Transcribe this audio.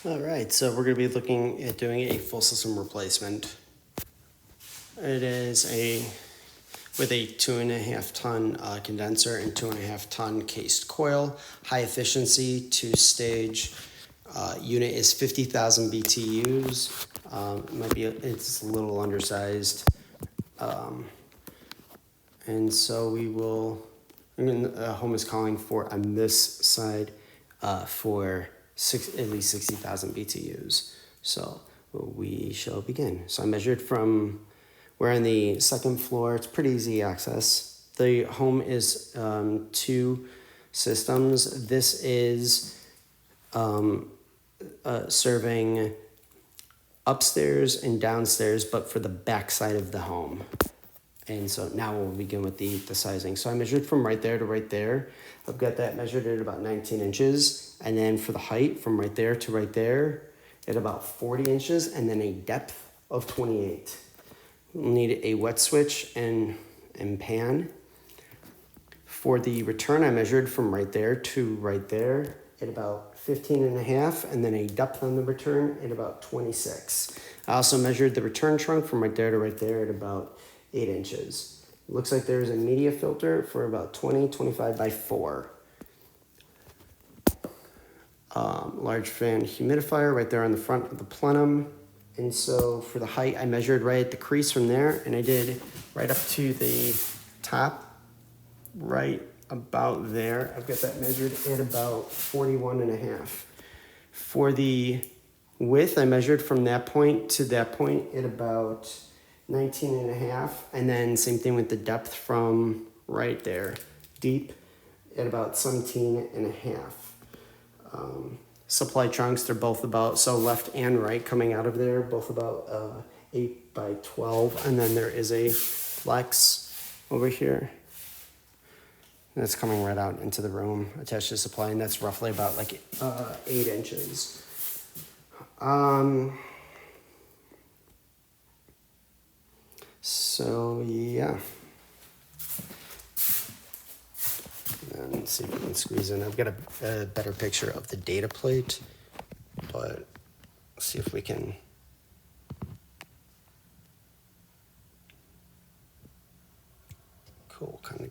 All right, so we're going to be looking at doing a full system replacement. It is with a 2.5 ton condenser and 2.5 ton cased coil, high efficiency, 2-stage. Unit is 50,000 BTUs. It's a little undersized. And so home is calling for on this side for at least 60,000 BTUs. So we shall begin. So I measured we're on the second floor. It's pretty easy access. The home is 2 systems. This is serving upstairs and downstairs, but for the back side of the home. And so now we'll begin with the sizing. So I measured from right there to right there. I've got that measured at about 19 inches. And then for the height from right there to right there at about 40 inches, and then a depth of 28. We'll need a wet switch and pan. For the return, I measured from right there to right there at about 15.5, and then a depth on the return at about 26. I also measured the return trunk from right there to right there at about 8 inches. It looks like there's a media filter for about 25 by 4. Large fan humidifier right there on the front of the plenum. And so for the height, I measured right at the crease from there, and I did right up to the top, right about there. I've got that measured at about 41.5. For the width, I measured from that point to that point at about 19.5, and then same thing with the depth from right there, deep at about 17.5. Supply trunks, they're both about, so left and right coming out of there, both about 8 by 12, and then there is a flex over here that's coming right out into the room attached to supply, and that's roughly about like 8 inches. So yeah, and let's see if we can squeeze in. I've got a better picture of the data plate, but let's see if we can. Cool, kind of.